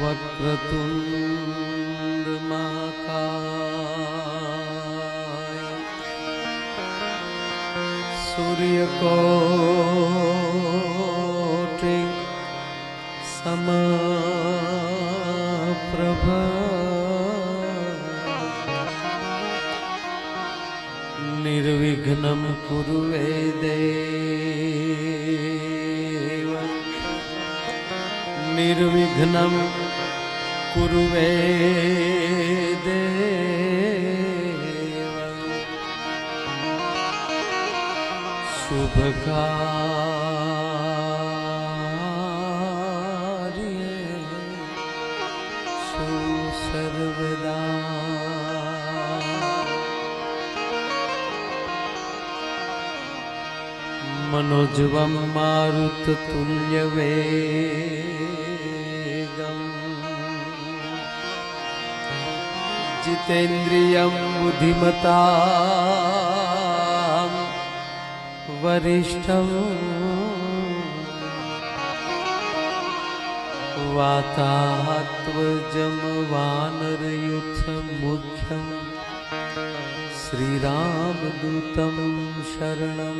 वक्रतुंड महाकाय सूर्यकोटि समप्रभ निर्विघ्नं कुरु मे देव निर्विघ्नं कुरु मे देव शुभकार्ये सर्वदा मनोजवं मारुततुल्यवेगम् जितेन्द्रियं बुद्धिमतां वरिष्ठं वातात्मजं वानरयूथं मुख्यं श्रीरामदूतं शरणं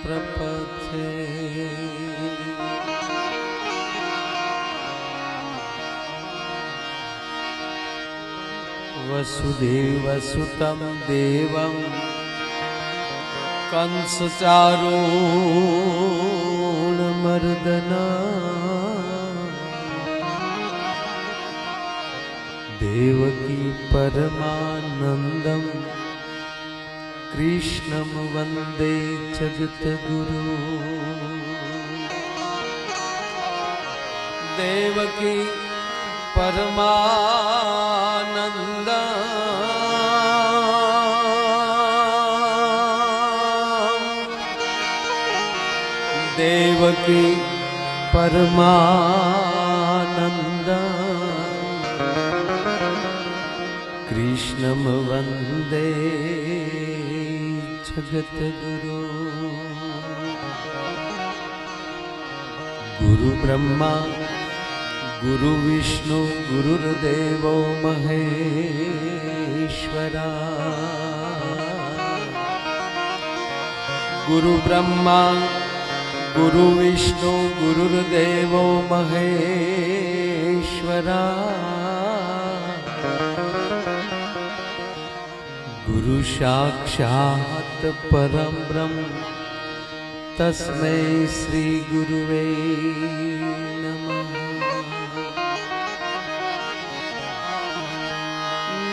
प्रपद्ये। वसुदेवसुतं देवं कंसचारूणमर्दना देवकी परमानन्दं कृष्णं वन्दे जगद्गुरु। देवकी परमानन्दं देवकी परमानन्दं कृष्णं वन्दे जगद्गुरु। गुरु ब्रह्मा गुरु विष्णु गुरुर्देवो महेश्वरा। गुरु ब्रह्मा गुरु विष्णु गुरुर्देवो महेश्वरा। गुरु साक्षात् परं ब्रह्म तस्मै श्री गुरुवे नमः।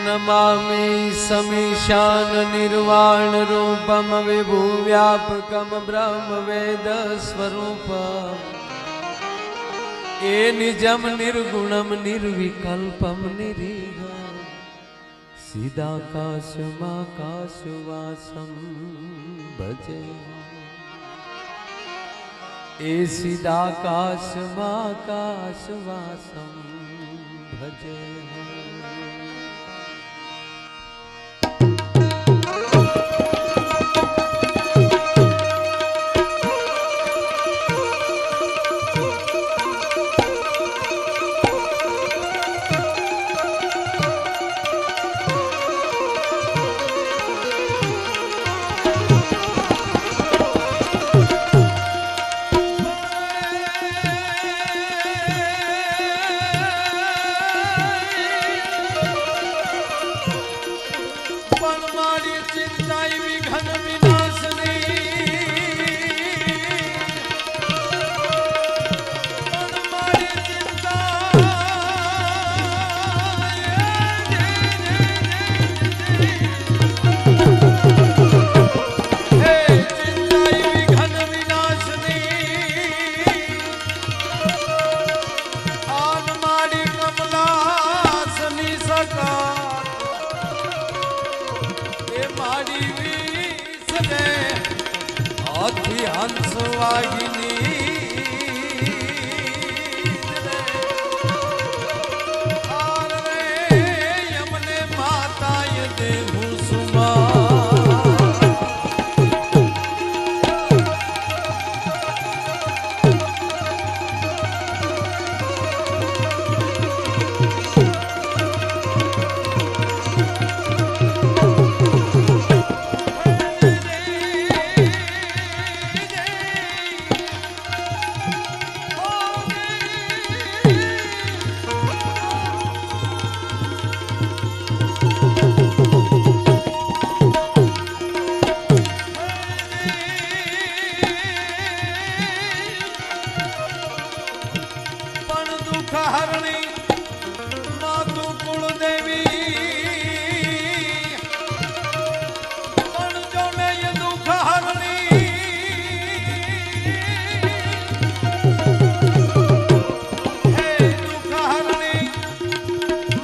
नमामि समीशान निर्वाण रूपम विभु व्यापकम ब्रह्म वेद स्वरूपम ए निजम निर्गुणम निर्विकल्पम निरीह सीदाकाशमाकाशवासं भजे। ए सीदाकाशमाकाशवासं भजे। दुख हरणी मातु कुल देवी पण जो ने ये दुख हरणी हे दुख हरणी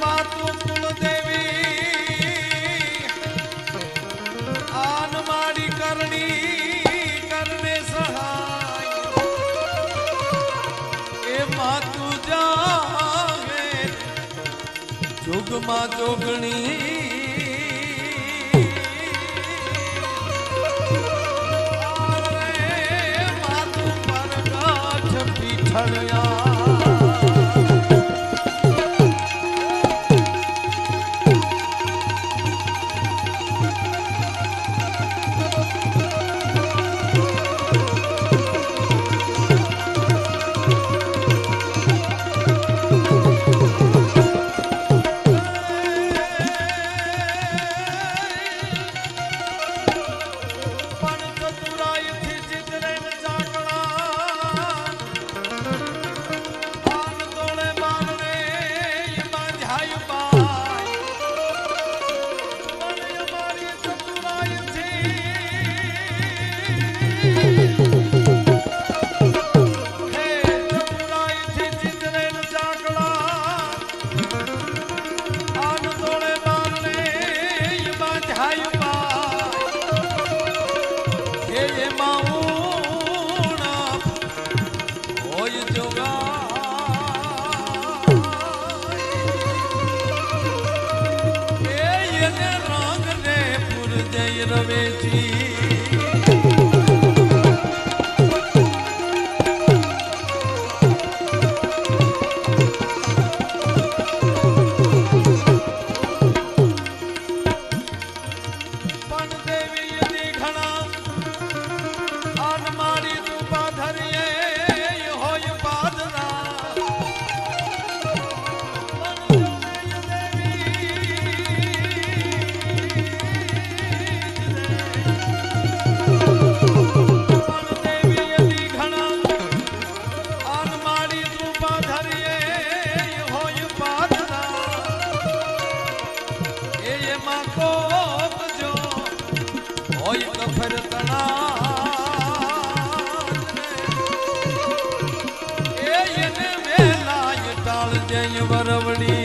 मातु कुल देवी आन माड़ी करनी करने सहाय ए मातु जागे जुग मा जोगणी मातु पर काछ पीठड़िया रवेची पण देवी यदि घना आन मारी रूपा धरिए होय बादना वरवड़ी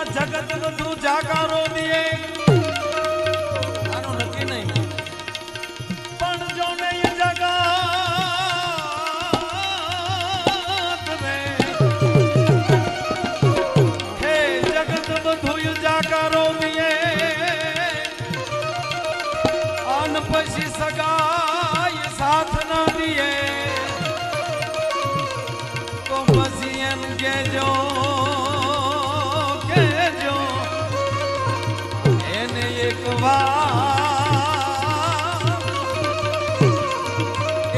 जगत बधु जाकारो दिए आनो नक्की नहीं पण जो ने ये जगत रे हे जगत बधु जाकारो दिए आन पसी सगाई साथ ना दिए तो बसियन के जो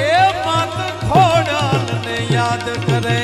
ए मत खोड़न ने याद करे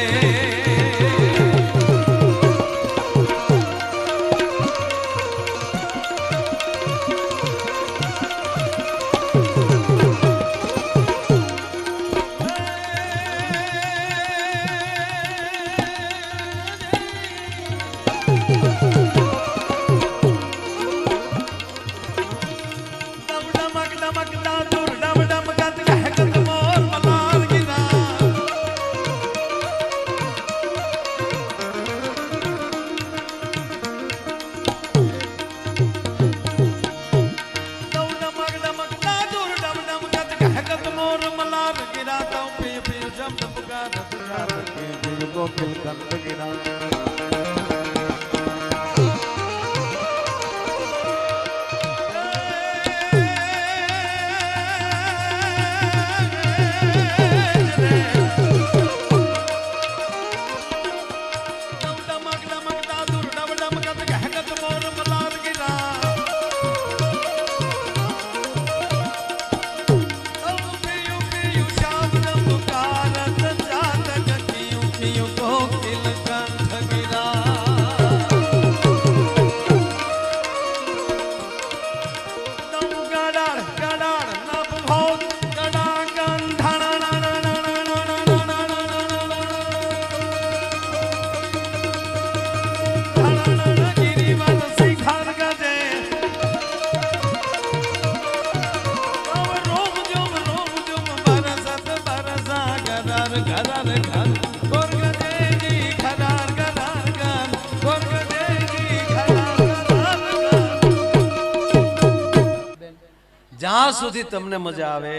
જ્યાં સુધી તમને મજા આવે,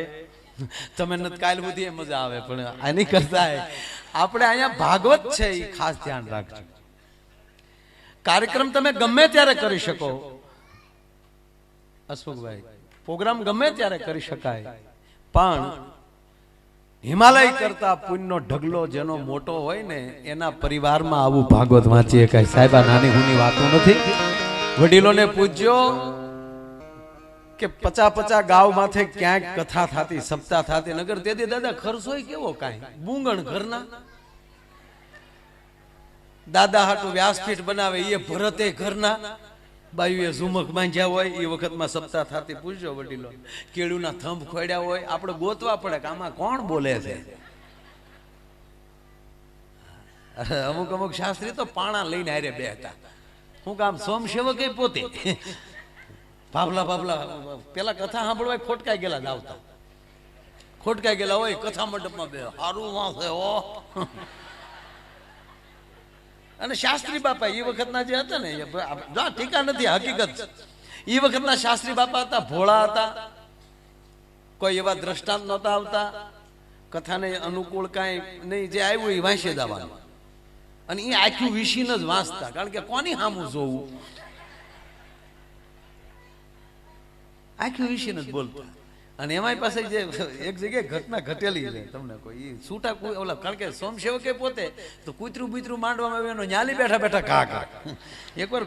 તમે નથી કાલ સુધી મજા આવે, પણ આની કરતા આપણે અહીંયા ભાગવત છે એ ખાસ ધ્યાન રાખજો. કાર્યક્રમ તમે ગમે ત્યારે કરી શકો અશોકભાઈ, પ્રોગ્રામ ગમે ત્યારે કરી શકાય, પણ હિમાલય કરતા પુણ્યનો ઢગલો જેનો મોટો હોય ને એના પરિવારમાં આવું ભાગવત વાંચીએ કઈ સાહેબા નાની હુની વાતો નથી. વડીલોને પૂછજો કે 50 ગાવ માથે ક્યાંક કથા થાતી, સપ્તાહ થાતી, નગર તે દાદા ખર્ચોય કેવો કાંઈ બુંગણ ઘરના દાદા હાટુ વ્યાસપીઠ બનાવે એ ભરતે ઘરના, બાયુએ ઝુમક બાંધ્યા હોય એ વખતમાં સપ્તાહ થાતી. પૂછજો વડીલો, કેળુના થંભ ખોડ્યા હોય, આપણે ગોતવા પડે કે આમાં કોણ બોલે છે. અમુક અમુક શાસ્ત્રી તો પાણા લઈને હારે બેહતા. હું કામ સોમસેવક પોતે ભાભલા પેલા કથા સાંભળવા ખોટકાઈ ગયેલા જ આવતા, ખોટકાઈ ગયેલા હોય કથા મંડપમાં બે હારું વાંસે હો. અને શાસ્ત્રી બાપા એ વખતના જે હતા ને, ટીકા નથી, હકીકત. એ વખતના શાસ્ત્રી બાપા હતા, ભોળા હતા, કોઈ એવા દ્રષ્ટાંત નહોતા આવતા, કથાને અનુકૂળ કાંઈ નહીં, જે આવ્યું એ વાંચી દેવાનું. અને એ આખું વિશીને જ વાંચતા, કારણ કે કોની સામું જોવું, આખું વિશીને જ બોલતા. અને એમાંય પાસે જે એક જગ્યાએ ઘટના ઘટેલી છે તમને કોઈ છૂટા ઓલા, કારણ કે સોમસેવકે પોતે તો કૂતરું બૂતરું માંડવામાં આવ્યું, એનો ન્યાલી બેઠા બેઠા ઘા ઘા. એકવાર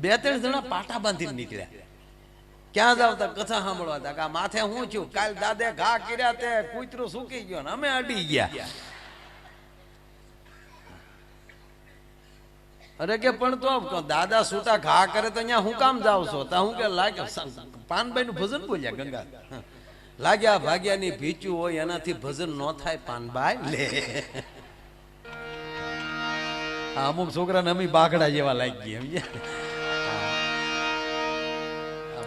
2-3 જણા પાટા બાંધીને નીકળ્યા. ક્યાં જાવતા? કથા સાંભળવા હતા. કે માથે હું છું, કાલ દાદે ઘા કર્યા, તે કૂતરું સૂકી ગયો ને અમે અડી ગયા. અરે કે પણ તો દાદા છૂટા ઘા કરે તો અહીંયા હું કામ જાવ છો? તા હું કે લાગે પાનભાઈ નું ભજન બોલ્યા ગંગા, લાગ્યા ભાગ્યાની ભીચું હોય એનાથી ભજન ન થાય પાનભાઈ લે. અમુક છોકરાને અમે બાગડા જેવા લાગી ગયા.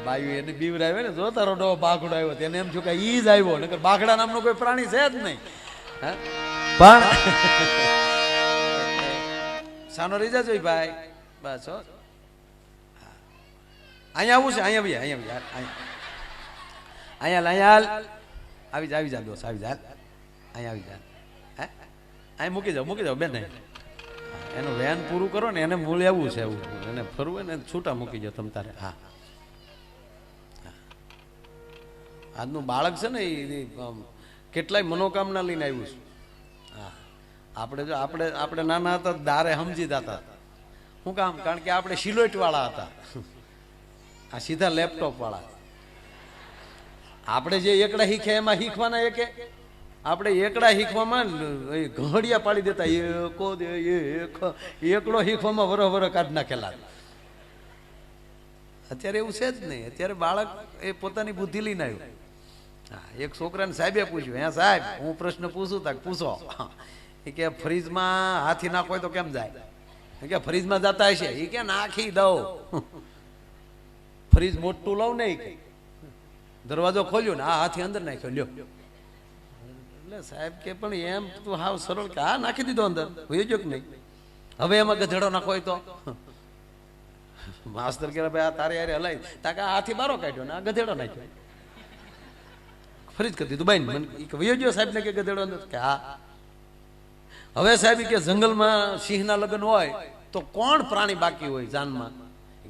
બાયુ એને બીવરાવ્યો ને, જો તારો ડો બાગડો આવ્યો, તેને એમ છું કે ઈ જ આવ્યો, નકર બાગડા નામનો કોઈ પ્રાણી છે જ નહીં. પણ સાનો રહી જજો ભાઈ, બસ હો. અહીંયા આવું છે, અહીંયા આવી જા દોસ્ત, આવી જા, અહીંયા આવી જા. અહીં મૂકી જાઓ બેન. એનું વેન પૂરું કરો ને, એને મૂળ એવું છે, એવું એને ફરવું ને છૂટા મૂકી જાઓ તમ તારે. હા, આજનું બાળક છે ને એ કેટલાય મનોકામના લઈને આવ્યું છે. હા, આપણે નાના હતા દારે સમજી જતા. શું કામ? કારણ કે આપણે સિલોટ વાળા હતા, આ સીધા લેપટોપ વાળા. આપણે જે એકડા શીખ્યા એમાં શીખવાના એકે, આપણે એકડા શીખવામાં ઘડિયા પાડી દેતા, એકડો શીખવામાં વરહ કાઢ નાખેલા. અત્યારે એવું છે જ નહીં. અત્યારે બાળક એ પોતાની બુદ્ધિ લઈને આવ્યું. હા, એક છોકરાને સાહેબે પૂછ્યું, હે સાહેબ હું પ્રશ્ન પૂછું તા પૂછો. એ કે ફ્રીજમાં હાથી નાખો તો કેમ જાય? કે ફ્રીજમાં જતા હશે. એ કે નાખી દઉં. ફ્રીજ મોટું લઉં નહીં, દરવાજો ખોલ્યો ને આ હાથી અંદર નાખ્યો, લ્યો. એટલે સાહેબ કે પણ એમ તું હાવ સરળ કે હા નાખી દીધો અંદર, હોય જો કે નહીં. હવે એમાં ગધેડો નાખો હોય તો? માસ્તર કે ભાઈ આ તારે યારે હલાય, તાકે હાથી બારો કાઢ્યો ને આ ગધેડો નાખ્યો. ફરીજ કરી દીધું બાઈ મને વયો ગયો સાહેબ ને કે ગધેડો અંદર, કે હા. હવે સાહેબ કે જંગલમાં સિંહના લગ્ન હોય તો કોણ પ્રાણી બાકી હોય જાનમાં?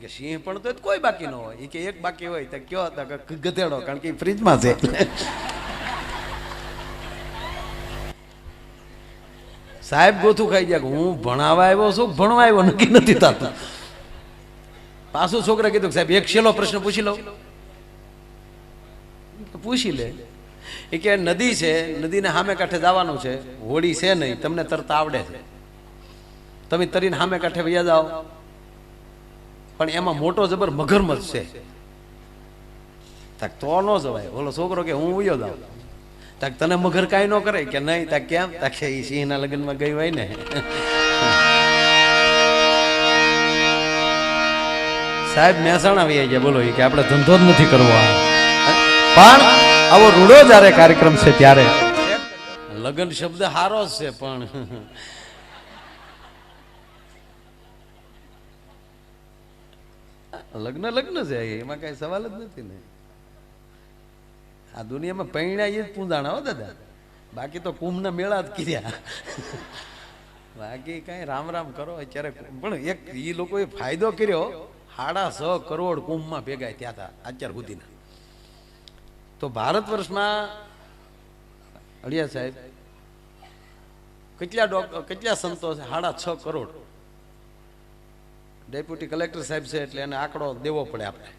કે સિંહ પણ તો કોઈ બાકી ન હોય. કે એક બાકી હોય તો કયો હતા કે ગધેડો, કારણ કે ફ્રીજમાં છે. સાહેબ ગોથું ખાઈ ગયા કે હું ભણાવવા આવ્યો છું, ભણવા આવ્યો નક્કી નથી થતું. પાછું છોકરા કીધું સાહેબ એક છેલ્લો પ્રશ્ન પૂછી લઉં. પૂછી લે. એ કે નદી છે, નદીને સામે કાંઠે જવાનું છે, હોડી છે નહીં, તમને તરતા આવડે છે, તમે તરીને સામે કાંઠે વયા જાઓ, પણ એમાં મોટો જબર મગરમચ્છ છે. તો ન જવાય. ઓલો છોકરો કે હું વયો જાઉં. તાક તને મગર કાંઈ ન કરે? કે નહીં. તાક કેમ? તાકે એ સિંહના લગ્નમાં ગઈ હોય ને. સાહેબ મહેસાણા વયા ગયા, બોલો. કે આપણે ધંધો જ નથી કરવો. પણ આવો રૂડો જયારે કાર્યક્રમ છે ત્યારે લગ્ન શબ્દ હારો જ છે, પણ લગ્ન છે, એમાં કઈ સવાલ જ નથી ને. આ દુનિયામાં પૈણ્યા એ જ પૂંજાણા હો દાદા, બાકી તો કુંભના મેળા જ કર્યા. બાકી કઈ રામ રામ કરો અત્યારે. પણ એક એ લોકોએ ફાયદો કર્યો, 6.5 કરોડ કુંભમાં ભેગા થયા હતા અત્યાર સુધીના. તો ભારત વર્ષમાં અડિયા સાહેબ કેટલા સંતો છે? 6.5 કરોડ. ડેપ્યુટી કલેક્ટર સાહેબ છે એટલે એને આંકડો દેવો પડે આપણે.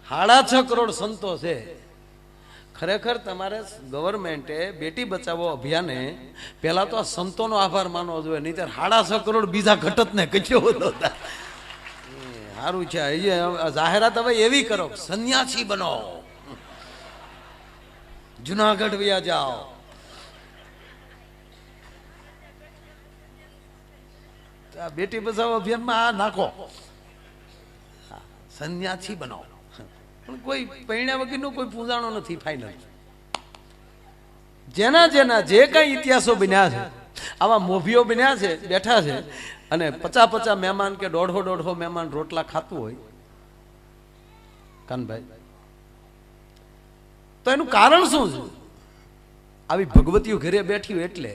6.5 કરોડ સંતો છે. ખરેખર તમારે ગવર્મેન્ટે બેટી બચાવો અભિયાને પહેલા તો આ સંતોનો આભાર માનવો જોઈએ, નહીં ત્યારે 6.5 કરોડ બીજા ઘટત ને કેટલો બધો સારું છે. જાહેરાત હવે એવી કરો, સંન્યાસી બનો, જુનાગઢ વ્યા જાઓ. આ બેટી બચાવો અભિયાનમાં આ નાખો, સંન્યાસી બનો. પણ કોઈ પૈણ્યા વગરનું કોઈ પૂજાણો નથી. ફાઇનલ જેના જેના જે કઈ ઇતિહાસો બન્યા છે, આવા મોભીઓ બન્યા છે, બેઠા છે, અને 50 મહેમાન કે 150 મહેમાન રોટલા ખાતું હોય કાનભાઈ, તો એનું કારણ શું છે? આવી ભગવતીઓ ઘરે બેઠી હોય એટલે.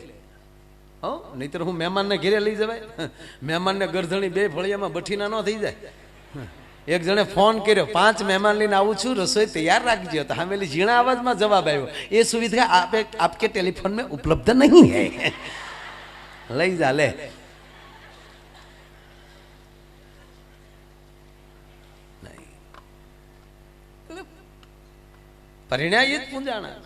નહીતર હું મહેમાનને ઘેરે લઈ જવાય? મહેમાનને ગરધણી 2 ફળિયામાં બઠીના ન થઈ જાય? એક જણે ફોન કર્યો, 5 મહેમાન લઈને આવું છું, રસોઈ તૈયાર રાખજો. તો હમેલી ઝીણા અવાજમાં જવાબ આવ્યો, એ સુવિધા આપકે ટેલિફોન में उपलब्ध नहीं है. લઈ જા લે. પરિણ્યા એ જ પૂંજાણા.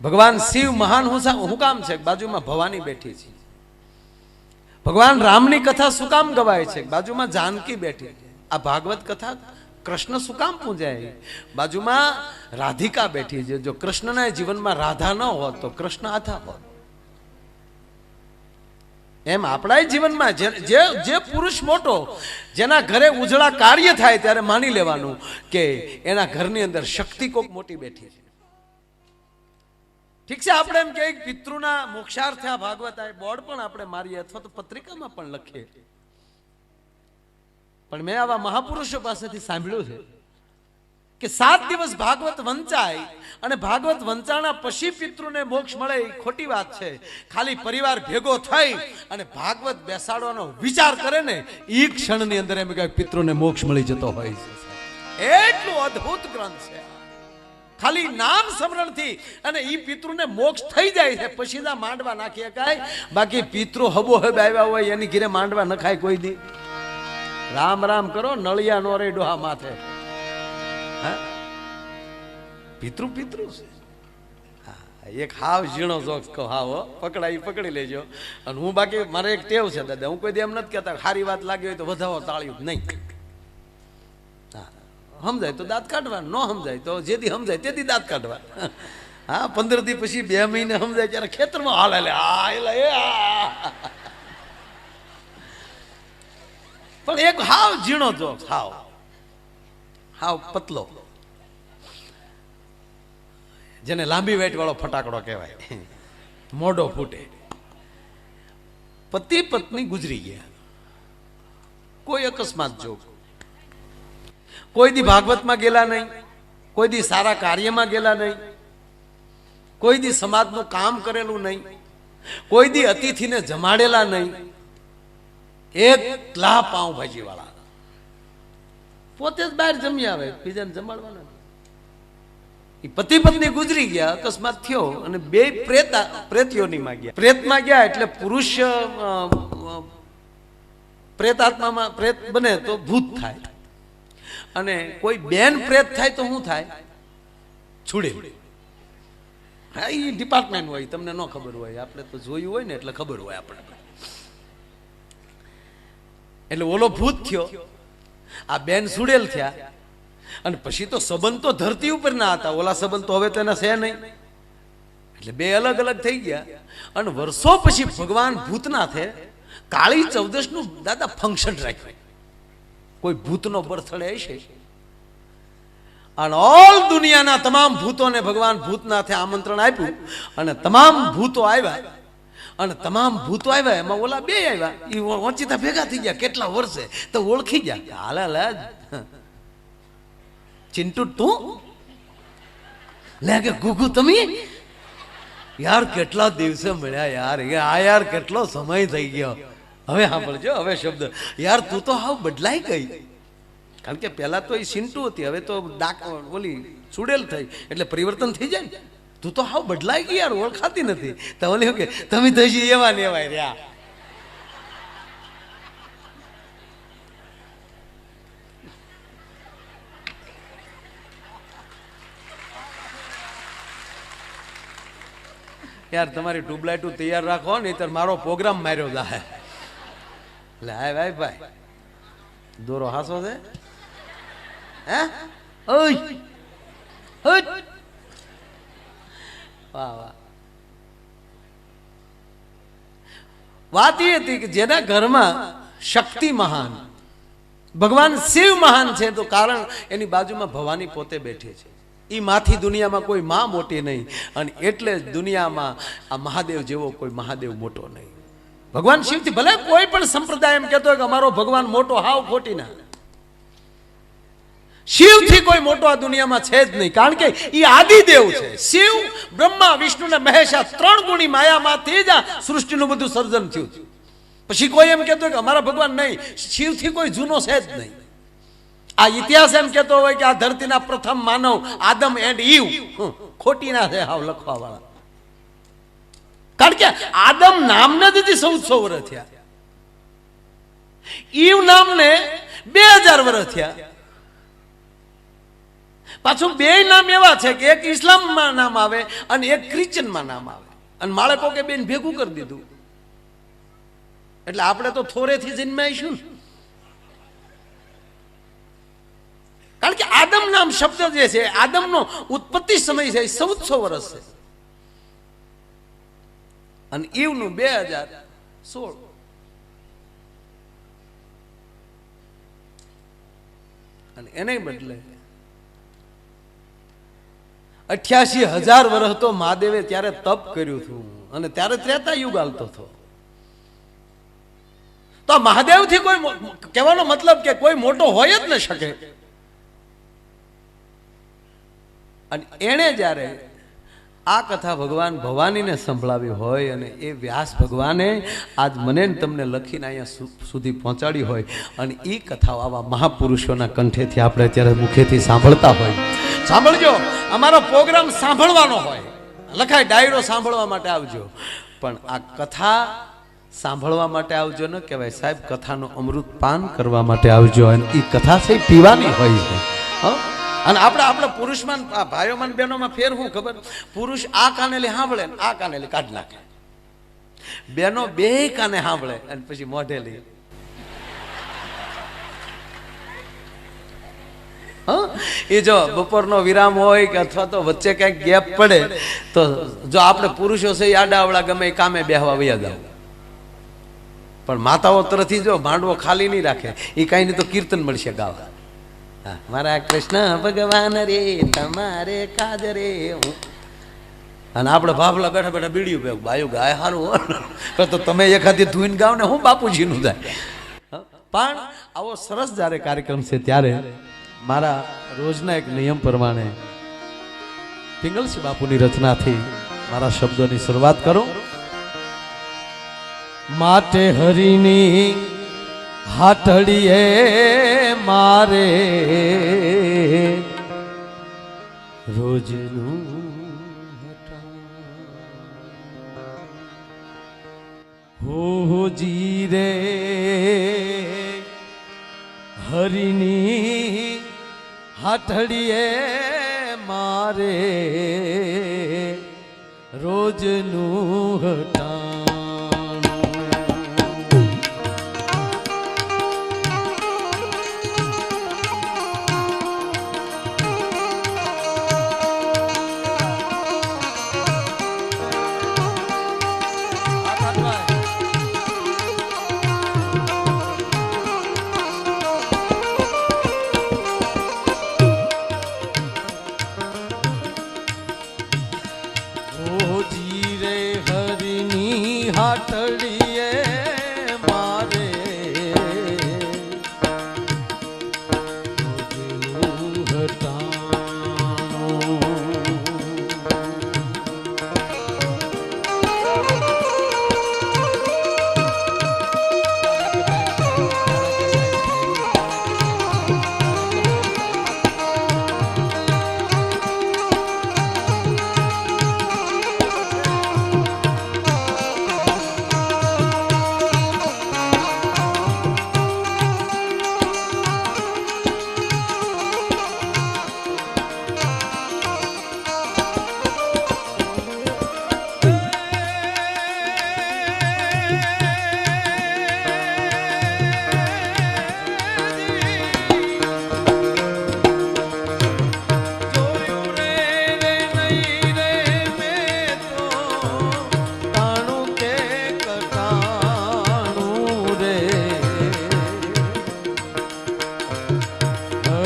ભગવાન શિવ મહાન હું કામ છે? બાજુમાં ભવાની બેઠી છે. ભગવાન રામની કથા શું કામ ગવાય છે? બાજુમાં જાનકી બેઠી છે. આ ભાગવત કથા કૃષ્ણ શું કામ પૂજાય? બાજુમાં રાધિકા બેઠી છે. જો કૃષ્ણના જીવનમાં રાધા ન હોત તો કૃષ્ણ આધા હોત. એમ આપણા જીવનમાં જે પુરુષ મોટો, જેના ઘરે ઉજળા કાર્ય થાય ત્યારે માની લેવાનું કે એના ઘરની અંદર શક્તિ કોક મોટી બેઠી છે. ઠીક છે, આપણે એમ કે પિતૃના મોક્ષાર્થે આ ભાગવત આ બોર્ડ પણ આપણે મારીએ અથવા તો પત્રિકામાં પણ લખીએ. પણ મેં આવા મહાપુરુષો પાસેથી સાંભળ્યું છે કે 7 દિવસ ભાગવત વંચાય અને ભાગવત વંચાણા પછી પિતૃને મોક્ષ મળે એ ખોટી વાત છે. ખાલી પરિવાર ભેગો થઈ અને ભાગવત બેસાડવાનો વિચાર કરે ને એ ક્ષણની અંદર એમ કે પિતૃને મોક્ષ મળી જતો હોય છે. એટલું અદ્ભુત ગ્રંથ છે. ખાલી નામ સ્મરણથી અને ઈ પિતૃને મોક્ષ થઈ જાય છે. પછી ના માંડવા નાખી શકાય, બાકી પિતૃ હબો હબ આવ્યા હોય એની ઘરે માંડવા નખાય કોઈ દી? રામ રામ કરો, નળિયા નો રે ડોહા માથે. પિતૃ પિતૃ છે. એક હાવ ઝીણો જોક્સ કહો, હાવ પકડાઈ પકડી લેજો. અને હું બાકી મારે એક ટેવ છે દાદા, હું કોઈ દી એમ નથી કહેતા સારી વાત લાગી હોય તો વધાવો તાળ્યું નહીં. સમજાય તો દાંત કાઢવા, ન સમજાય તો જેથી સમજાય તેથી દાંત કાઢવા. હા, 15 દી પછી 2 મહિને સમજાય ત્યારે ખેતરમાં હાલે. પણ એક હાવ ઝીણો જોક, હાવ પતલો, જેને લાંબી વેટ વાળો ફટાકડો કહેવાય, મોઢો ફૂટે. પતિ પત્ની ગુજરી ગયા, કોઈ અકસ્માત જોગ, કોઈ દી ભાગવતમાં ગયેલા નહીં, કોઈ દી સારા કાર્યમાં ગયેલા નહીં, કોઈ દી સમાજનું કામ કરેલું નહીં, કોઈ દી અતિથિને જમાડેલા નહીં. એકલા પાઉંભાજી વાળા, પોતે જ બહાર જમી આવે, બીજાને જમાડવાના. એ પતિ પત્ની ગુજરી ગયા, અકસ્માત થયો અને 2 પ્રેતયોનીમાં ગયા. પ્રેતમાં ગયા એટલે પુરુષ પ્રેતાત્મામાં પ્રેત બને તો ભૂત થાય, અને કોઈ બેન પ્રેત થાય તો શું થાય? છૂડે. હા, એ ડિપાર્ટમેન્ટ હોય, તમને ન ખબર હોય, આપણે તો જોયું હોય ને એટલે ખબર હોય આપણે. એટલે ઓલો ભૂત થયો, આ બેન સુડેલ થયા, અને પછી તો સંબંધ તો ધરતી ઉપર ના હતા, ઓલા સંબંધ તો હવે તેના છે નહીં, એટલે 2 અલગ અલગ થઈ ગયા. અને વર્ષો પછી ભગવાન ભૂતનાથે કાળી ચૌદશ નું દાદા ફંક્શન રાખ્યું. કોઈ ભૂતનો બર્થડે હશે અને ઓલ દુનિયાના તમામ ભૂતોને ભગવાન ભૂતનાથે આમંત્રણ આપ્યું, અને તમામ ભૂતો આવ્યા. અને તમામ ભૂતો આવ્યા, એમાં ઓલા 2 આવ્યા, એ ઓચિતા ભેગા થઈ ગયા કેટલા વર્ષે, તો ઓળખી ગયા. હાલ ચિંટુ તું લે કે ગુગુ તમે યાર કેટલા દિવસે મળ્યા યાર આ યાર કેટલો સમય થઈ ગયો. હવે સાંભળજો હવે શબ્દ યાર તું તો હાવ બદલાઈ ગઈ. કારણ કે પહેલા તો એ સિંટુ હતી, હવે તો ઓલી સુડેલ થઈ એટલે પરિવર્તન થઈ જાય ને. તું તો હાવ બદલાઈ ગઈ યાર, ઓળખાતી નથી. તો ઓલી કે તમે તો હજી એવા ને એવા રહ્યા. યાર તમારી ટ્યુબલાઇટો તૈયાર રાખો ને, તો મારો પ્રોગ્રામ માર્યો જાય. એટલે હાય ભાઈ ભાઈ દોરો હાસો છે હે ઓય ઓય વાહ વાહ. વાત એ હતી કે જેના ઘરમાં શક્તિ મહાન ભગવાન શિવ મહાન છે તો કારણ એની બાજુમાં ભવાની પોતે બેઠી છે. એ માથી દુનિયામાં કોઈ માં મોટી નહીં, અને એટલે જ દુનિયામાં આ મહાદેવ જેવો કોઈ મહાદેવ મોટો નહીં. ભગવાન શિવથી ભલે કોઈ પણ સંપ્રદાય એમ કહેતો હોય કે અમારો ભગવાન મોટો, હાવ ખોટી ના. શિવથી કોઈ મોટો આ દુનિયામાં છે જ નહીં, કારણ કે એ આદિદેવ છે. શિવ બ્રહ્મા વિષ્ણુ ને મહેશ આ ત્રણ ગુણી માયામાંથી જ આ સૃષ્ટિનું બધું સર્જન થયું. પછી કોઈ એમ કહેતો હોય કે અમારા ભગવાન નહીં, શિવથી કોઈ જૂનો છે જ નહીં. આ ઇતિહાસ એમ કહેતો હોય કે આ ધરતીના પ્રથમ માનવ આદમ એન્ડ ઈવ ખોટી ના છે હાવ લખવા વાળા. કારણ કે આદમ નામને જ 1400 વર્ષ થયા, ઈવ નામને 2000 વર્ષ થયા. પાછું બે નામ એવા છે કે એક ઇસ્લામમાં નામ આવે અને એક ક્રિશ્ચનમાં નામ આવે, અને માળકો કે બેન ભેગું કરી દીધું. એટલે આપણે તો થોરેથી જન્માઈશું. કારણ કે આદમ નામ શબ્દ જે છે, આદમનો ઉત્પત્તિ સમય છે 1400 વર્ષ છે, અને ઈવનું 2016. અને એને બદલે 88,000 વર્ષ તો મહાદેવે ત્યારે તપ કર્યું હતું, અને ત્યારે ત્રેતા યુગ હાલતો હતો. તો મહાદેવથી કોઈ કહેવાનો મતલબ કે કોઈ મોટો હોય જ ન શકે. અને એણે જ્યારે આ કથા ભગવાન ભવાનીને સંભળાવી હોય, અને એ વ્યાસ ભગવાને આજ મને તમને લખીને અહીંયા સુધી પહોંચાડી હોય, અને એ કથાઓ આવા મહાપુરુષોના કંઠેથી આપણે અત્યારે મુખેથી સાંભળતા હોય. સાંભળજો, અમારો પ્રોગ્રામ સાંભળવાનો હોય, લખાય ડાયરો સાંભળવા માટે આવજો, પણ આ કથા સાંભળવા માટે આવજો ન કહેવાય સાહેબ, કથાનો અમૃત પાન કરવા માટે આવજો. અને એ કથા છે પીવાની હોય છે. અને આપણે પુરુષમાં ભાઈઓમાં બહેનોમાં ફેર શું ખબર? પુરુષ આ કાનેલી સાંભળે ને આ કાનેલી કાઢી નાખે, બહેનો બે કાને સાંભળે અને પછી મોઢેલી. એ જો બપોરનો વિરામ હોય કે અથવા તો વચ્ચે કઈક ગેપ પડે તો જો આપણે પુરુષો છે આડાવડા ગમે કામે બેહવા વયા જાવ, પણ માતાઓ તરફથી જો માંડવો ખાલી નહીં રાખે, એ કઈ નહીં તો કીર્તન મળશે ગાવા. મારા કૃષ્ણ ભગવાન રે તમારે કાજ રે. અને આપણે ભાભલા બેઠા બેઠા બીડીયું પે બાયું ગાય સારું તો તમે એખાદી ધૂન ગાવ ને હું બાપુજીનું જાય. પણ આવો સરસ જ્યારે કાર્યક્રમ છે ત્યારે મારા રોજના એક નિયમ પ્રમાણે પિંગલસિંહ બાપુની રચનાથી મારા શબ્દોની શરૂઆત કરું. માટે હરિની હાથડીએ મારે રોજનું હોજી રે હરિની હાથડીએ મારે રોજનું હટા. હરિની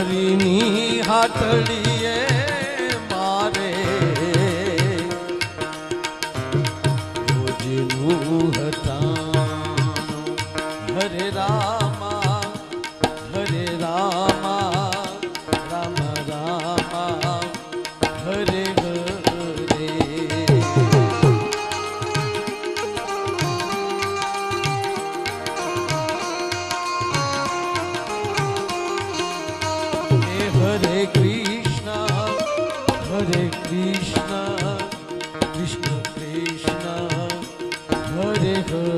હરિની હાટડીએ મારે રોજનું હટાણું હરે રામા હરે રામા રામ રામા હરે હરે Hare Krishna, Hare Krishna, Krishna Krishna, Hare Hare.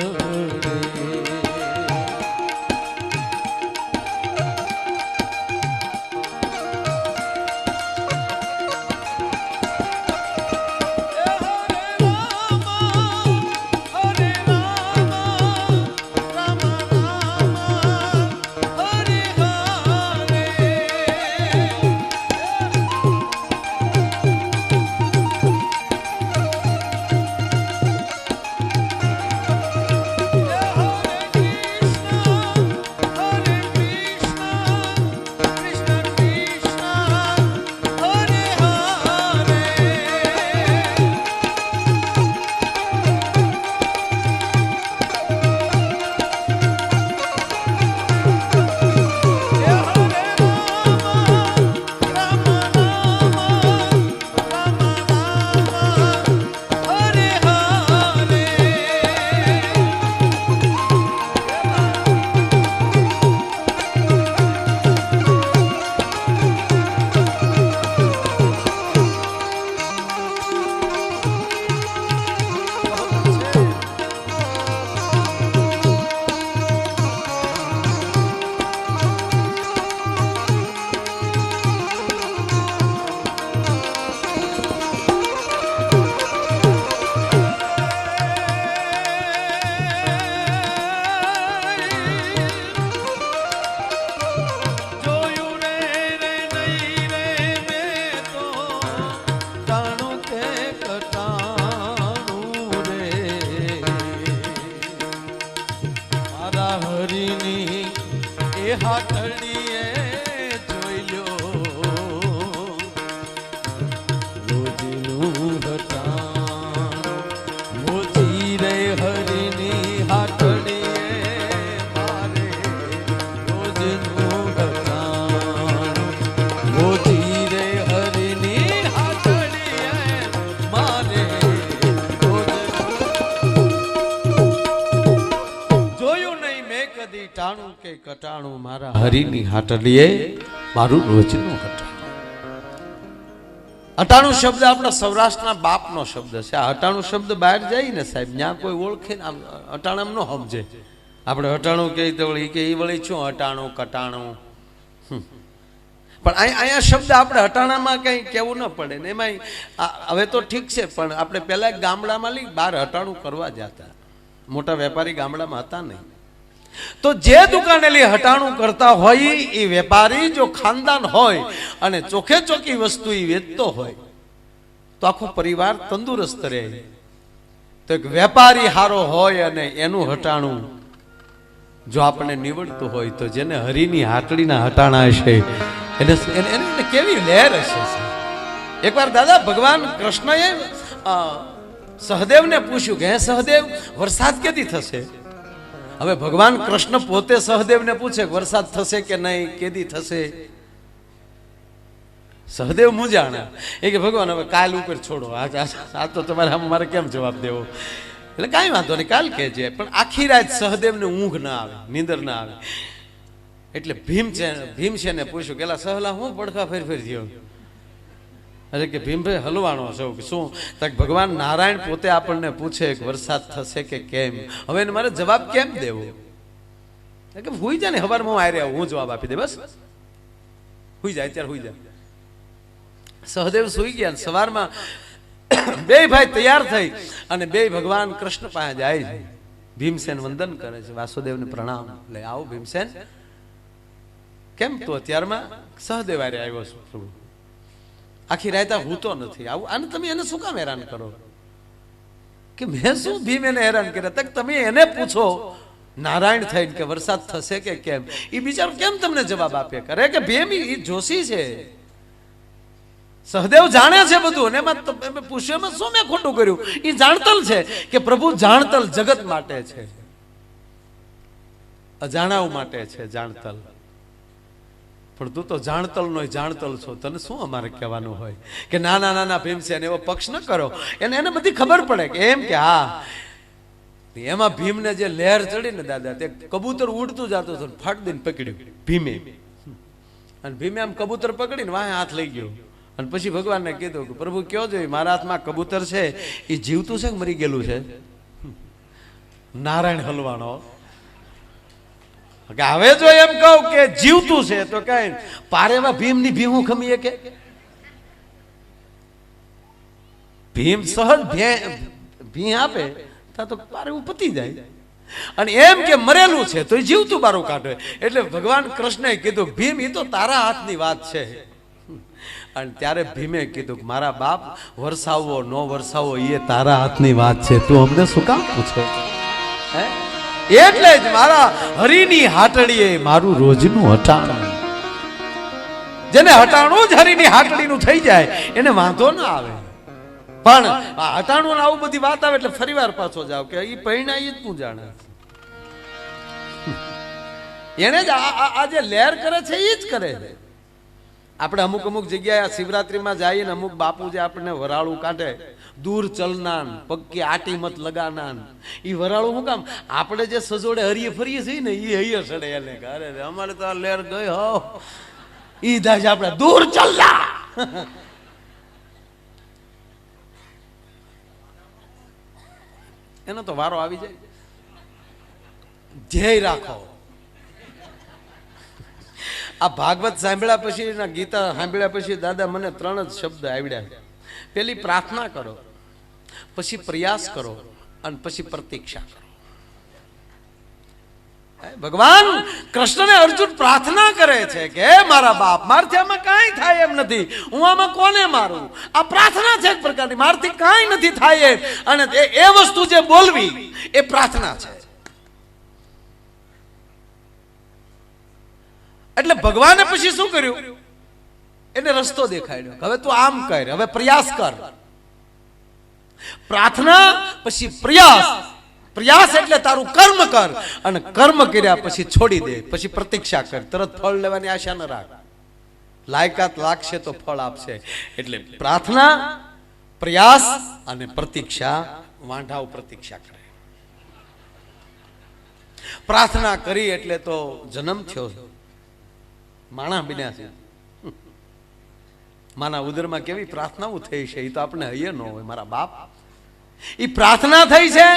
હાટડીએ જોઈ લ્યો રોજનું ઘટાણું મોચી રે હરિની હાટડીએ મારે રોજનું ઘટાણું મોચી રે હરિની હાટડીએ મારે જોયું નહીં મેં કદી ટાણું કે કટાણું મારા હરિની હાટડીએ મારું રોજનું કટાણું. અટાણું શબ્દ આપણા સૌરાષ્ટ્રના બાપનો શબ્દ છે. આ અટાણું શબ્દ બહાર જાય ને સાહેબ, ત્યાં કોઈ ઓળખે ને અટાણામ ન સમજે. આપણે અટાણું કહી તો વળી કે એ વળી શું અટાણું કટાણું, પણ અહીંયા શબ્દ આપણે અટાણામાં કંઈ કહેવું ન પડે ને. એમાં હવે તો ઠીક છે, પણ આપણે પહેલા ગામડામાં લઈ બહાર અટાણું કરવા જતા. મોટા વેપારી ગામડામાં હતા નહીં, તો જે દુકાને લઈ હટાણું કરતા હોય એ વેપારી જો ખાનદાન હોય અને ચોખે ચોખી વસ્તુ એ વેચતો હોય તો આખો પરિવાર તંદુરસ્ત રહે. તો એક વેપારી હારો હોય અને એનું હટાણું જો આપણે નીવડતું હોય તો જેને હરિની હાટડીના હટાણા હશે એને કેવી લહેર હશે. એકવાર દાદા ભગવાન કૃષ્ણએ સહદેવને પૂછ્યું કે હે સહદેવ, વરસાદ કેદી થશે? હવે ભગવાન કૃષ્ણ પોતે સહદેવને પૂછે વરસાદ થશે કે નહીં, કેદી થશે? સહદેવ મૂંઝાણા. એ કે ભગવાન હવે કાલ ઉપર છોડો, આ તો તમારે મારે કેમ જવાબ દેવો? એટલે કાંઈ વાંધો નહીં, કાલ કહેજે. પણ આખી રાત સહદેવને ઊંઘ ના આવે, નીંદર ના આવે. એટલે ભીમસેને પૂછ્યું કે સહલા હું પડખા ફેરફેર થયો? અરે કે ભીમભાઈ હલવાનો છો કે શું? તક ભગવાન નારાયણ પોતે આપણને પૂછે કે વરસાદ થશે કે કેમ. હવે એને મારે જવાબ કેમ દેવો? કે હુઈ જાય ને, હવારમાં હું આર્યા હું જવાબ આપી દે, બસ હુઈ જાય, અત્યારે હુઈ જાય. સહદેવ સુઈ ગયા. સવારમાં બે ભાઈ તૈયાર થઈ અને બે ભગવાન કૃષ્ણ પાસે જાય છે. ભીમસેન વંદન કરે છે, વાસુદેવને પ્રણામ. લે આવો ભીમસેન, કેમ તો અત્યારમાં? સહદેવ આરે આવ્યો છું પ્રભુ, આખી રાત હૂતો નથી. આવું આને તમે એને શું કામ હેરાન કરો? કે મેં શું ભીમ એને હેરાન કર્યા? તક તમે એને પૂછો નારાયણ થઈને કે વરસાદ થશે કે કેમ, એ બિચારો કેમ તમને જવાબ આપે કરે કે ભીમ એ જોશી છે, સહદેવ જાણે છે બધું, અને એમાં પૂછ્યું એમાં શું મેં ખોટું કર્યું, એ જાણતલ છે કે પ્રભુ જાણતલ જગત માટે છે, અજાણાવ માટે છે જાણતલ, પણ તું તો જાણતલ નો જાણતલ છો, તને શું અમારે કહેવાનું હોય કે નાના નાના ભીમસેન એવો પક્ષ ન કરો, એને બધી ખબર પડે કે એમ કે હા. એમાં ભીમને જે લહેર ચડી ને દાદા, તે કબૂતર ઉડતું જતું હતું, ફાટ દઈને પકડ્યું ભીમે, અને ભીમે આમ કબૂતર પકડીને વાહે હાથ લઈ ગયો, અને પછી ભગવાનને કીધું કે પ્રભુ કયો જોઈ મારા હાથમાં કબૂતર છે એ જીવતું છે કે મરી ગયેલું છે? નારાયણ હલવાનો કે હવે જો એમ કહું કે જીવતું છે તો કઈ પારેવા ભીમની ભીહું ખમીએ કે ભીમ સહજ ભી આપે તો પારેવું પતી જાય, અને એમ કે મરેલું છે તો એ જીવતું બારું કાઢે. એટલે ભગવાન કૃષ્ણએ કીધું ભીમ એ તો તારા હાથની વાત છે, અને ત્યારે ભીમે કીધું કે મારા બાપ વરસાવવો નો વરસાવવો એ તારા હાથની વાત છે, તું અમને શું કામ પૂછે? એટલે જ મારા હરિની હાટડીએ મારું રોજનું હટાણું, જેને હટાણું જ હરિની હાટડીનું થઈ જાય એને વાંધો ના આવે, પણ હટાણું આવું બધી વાત આવે એટલે ફરી વાર પાછો જાવ કે એ પરિણાય જ તું જાણે, એને જ આ જે લહેર કરે છે એ જ કરે છે. આપણે અમુક અમુક જગ્યાએ શિવરાત્રીમાં જઈએ ને અમુક બાપુ જે આપણને વરાળું કાઢે, દૂર ચલનાન પગકી આટી મત લગાનાન, એ વરાળું શું કામ? આપણે જે સજોડે હરીએ ફરીએ છીએ ને એ હૈયર સડે એને, અરે અમારે તો આ લહેર ગઈ હો ઈ દાજ આપણે દૂર ચલના. એનો તો વારો આવી જાય. ધ્યેય રાખો. આ ભાગવત સાંભળ્યા પછી, ગીતા સાંભળ્યા પછી દાદા મને 3 જ શબ્દ આવડ્યા. પેલી પ્રાર્થના કરો, પછી પ્રયાસ કરો, અને પછી પ્રતીક્ષા કરો. ભગવાન કૃષ્ણને અર્જુન પ્રાર્થના કરે છે કે મારા બાપ મારથી આમાં કાંઈ થાય એમ નથી, હું આમાં કોને મારું? આ પ્રાર્થના છે એક પ્રકારની, મારથી કાંઈ નથી થાય એમ, અને એ વસ્તુ જે બોલવી એ પ્રાર્થના છે. એટલે ભગવાને પછી શું કર્યું? એને રસ્તો દેખાડ્યો, હવે તું આમ કર, હવે પ્રયાસ કર. પ્રાર્થના પછી પ્રયાસ, પ્રયાસ એટલે તારું કર્મ કર, અને કર્મ કર્યા પછી છોડી દે, પછી પ્રતીક્ષા કર. તરત ફળ લેવાની આશા ન રાખ, લાયકાત લાગશે તો ફળ આપશે. એટલે પ્રાર્થના, પ્રયાસ અને પ્રતીક્ષા. વાંઢાઓ પ્રતીક્ષા કરે. પ્રાર્થના કરી એટલે તો જન્મ થયો, માણા બન્યા છે. માના ઉદરમાં કેવી પ્રાર્થનાઓ થઈ છે એ તો આપણે હૈયે ન હોય. મારા બાપ એ પ્રાર્થના થઈ છે,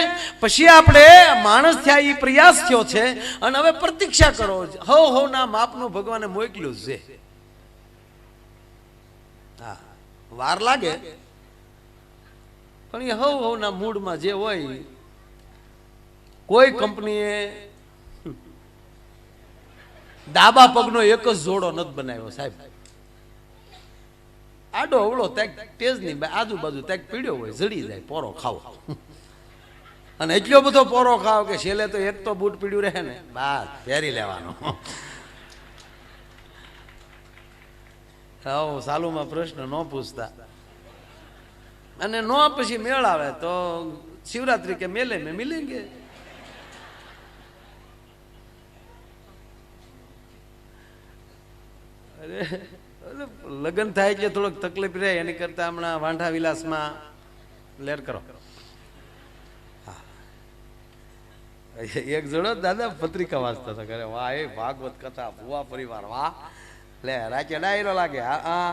પછી આપણે માણસ થયા, એ પ્રયાસ થયો છે, અને હવે પ્રતીક્ષા કરો. હો ના માપનું ભગવાને મોકલ્યું છે. હા, વાર લાગે, પણ એ હો ના મૂડમાં જે હોય. કોઈ કંપનીએ ડાબા પગનો એક જ જોડો નથી બનાવ્યો સાહેબ. આડો અવળો તેક તેજની આજુબાજુ તેક પીડ્યો હોય, જડી જાય. પોરો ખાવ, અને એટલો બધો પોરો ખાવ કે છેલ્લે તો એક તો બૂટ પીડ્યું રહે ને, બસ પહેરી લેવાનો. સાલુમાં પ્રશ્ન ન પૂછતા, અને નો પછી મેળ આવે તો શિવરાત્રી કે મેલે મેં મિલેંગે. લગ્ન થાય એટલે થોડોક તકલીફ રહે, એની કરતા હમણાં વાંઢા વિલાસમાં લેર કરો. એક જણો દાદા પત્રિકા વાંચતા હતા, કરે વાહ એ ભાગવત કથા ભુવા પરિવાર, વાહ લે રાચે ડાયરો લાગે. હા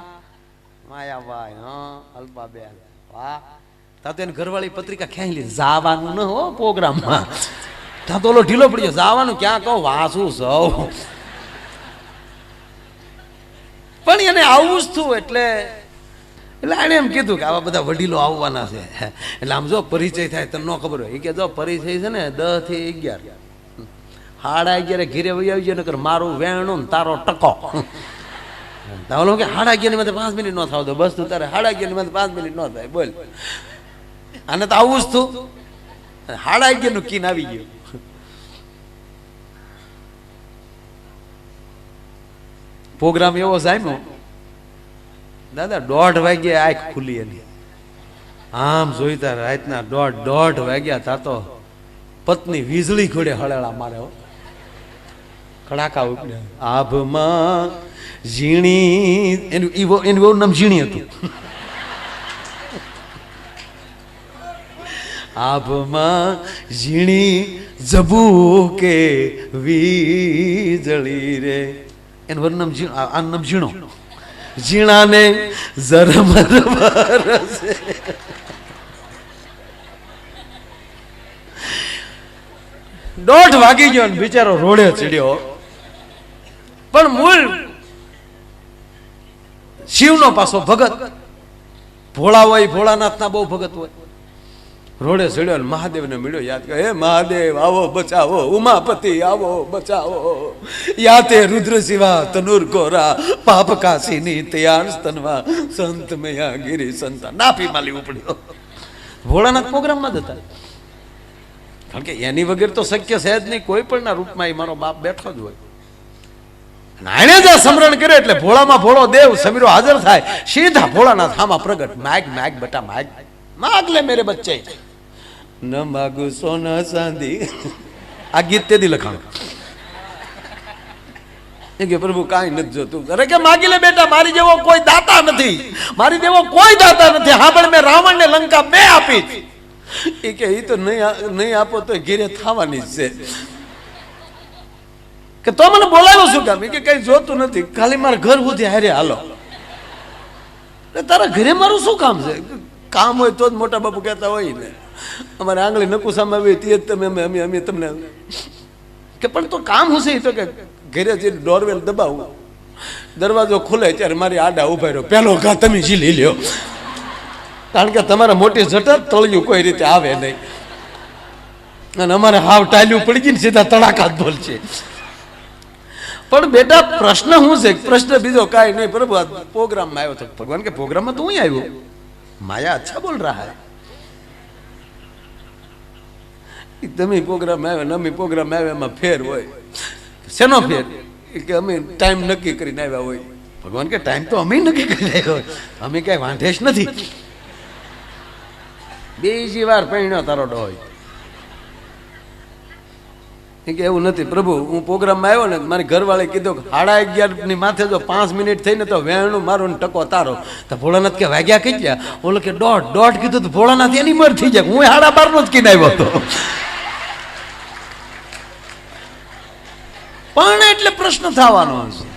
માયાભાઈ, હા અલ્પાબેન, વાહ. તા તો એને ઘરવાળી પત્રિકા ખેંચી લીધી, જવાનું ન હો પ્રોગ્રામમાં. તા તો ઓલો ઢીલો પડી ગયો, જવાનું ક્યાં કહો વાંચું સૌ. પણ એને આવું જ થયું. એટલે આને એમ કીધું કે આવા બધા વડીલો આવવાના છે, એટલે આમ જો પરિચય થાય તને ન ખબર હોય. એ કે જો પરિચય છે ને 10 થી 11, 11:30 ઘીરે વહી આવી જાય, નકર મારું વેણું ને તારો ટકો. ઓલો કે 11:30 ની 5 મિનિટ ન થાવ તો બસ તું તારે 11:30 ની 5 મિનિટ ન થાય બોલ. આને તો આવું જ થયું. 11:30 નું કીન આવી ગયું. પ્રોગ્રામ એવો જામ્યો દાદા 1:30 વાગ્યે આંખ ખુલી એની. આમ જોઈતા રાતના 1:30 વાગ્યા તા તો પત્ની વીજળી ઘોડે હળેલા મારે હો. કડાકા ઉપડ્યા. આભમાં ઝીણી એનું બહુ નામ ઝીણી હતું. આભમાં ઝીણી જબુકે વીજળી રે એનું વર્ણમ આ નામ ઝીણો. ઝીણાને ઝરમર વરસે. દોઢ વાગી ગયો ને બિચારો રોડે ચડ્યો. પણ મૂળ શિવનો પાછો ભગત. ભોળા હોય ભોળાનાથના બહુ ભગત હોય. રોડે ચડ્યો ને મહાદેવને મળ્યો. યાદ કરે, હે મહાદેવ આવો બચાવો, ઉમાપતિ આવો બચાવો, યાતે રુદ્ર શિવા તનુર કોરા પાપ કાશીની તયાન સ્તનવા સંત મયા ગિરી સંતા નાફી માલી ઉપડ્યો. ભોળાનાથ પ્રોગ્રામમાં જ હતા. કારણ કે એની વગર તો શક્ય છે જ નહીં. કોઈ પણ ના રૂપમાં એ મારો બાપ બેઠો જ હોય. આને જ સ્મરણ કરે એટલે ભોળામાં ભોળો દેવ સમીરો હાજર થાય. સીધા ભોળાનાથ આમાં પ્રગટ. માગ માગ બેટા માગ, માગ લે મેરે બચ્ચે. ન માગુ સોના ચાંદી. આ ગીત તેથી લખાણ કે પ્રભુ કાંઈ નથી જોતું. અરે કે માગી લે બેટા, મારી જેવો કોઈ દાતા નથી, મારી જેવો કોઈ દાતા નથી. હા પણ મેં રાવણ ને લંકા 2 આપી. એ કે એ તો નહીં આપો તો ઘેરે થવાની જ છે. કે તો મને બોલાવ્યો શું કામ? કે કઈ જોતું નથી, ખાલી મારા ઘર સુધી હારે હાલો. તારા ઘરે મારું શું કામ છે? કામ હોય તો જ મોટા બાપુ કહેતા હોય ને, અમારે આંગળી નકુસામાં આવી તે જ તમે અમે તમને. કે પણ તો કામ હું છે? તો કે ઘરે જે ડોરવેલ દબાવું, દરવાજો ખુલે ત્યારે મારી આડા ઉભા રહ્યો, પેલો ઘા તમે ઝીલી લ્યો. કારણ કે તમારા મોટી જટર તળિયું કોઈ રીતે આવે નહીં. અને અમારે હાવ ટાલ્યું પડી ગઈ ને સીધા તડાકા જ બોલ છે. પણ બેટા પ્રશ્ન શું છે? પ્રશ્ન બીજો કાંઈ નહીં. પ્રભુ આ પ્રોગ્રામમાં આવ્યો તો ભગવાન કે પ્રોગ્રામમાં તો હું આવ્યો, માયા અચ્છા બોલ રહા હૈ. તમે પ્રોગ્રામ આવ્યા ને અમે પ્રોગ્રામ આવ્યા, એમાં ફેર હોય. શેનો ફેર? કે અમે ટાઈમ નક્કી કરીને આવ્યા હોય. ભગવાન કે ટાઈમ તો અમે નક્કી કરીને આવ્યા હોય, અમે કઈ વાંધેશ નથી. બીજી વાર પૈણ્યો તારો ડોય. કે એવું નથી પ્રભુ, હું પ્રોગ્રામમાં આવ્યો ને મારી ઘરવાળે કીધું કે 11:30 ની માથે જો 5 મિનિટ થઈને તો વેણું મારો ને ટકો તારો. તો ભોળાનાથ કે વાગ્યા કઈ ગયા? ઓલો કે 1:30 કીધું તો ભોળાનાથ એની મર થઈ જાય. હું 12:30 નો જ કીને આવ્યો હતો. પણ એટલે પ્રશ્ન થવાનો છે.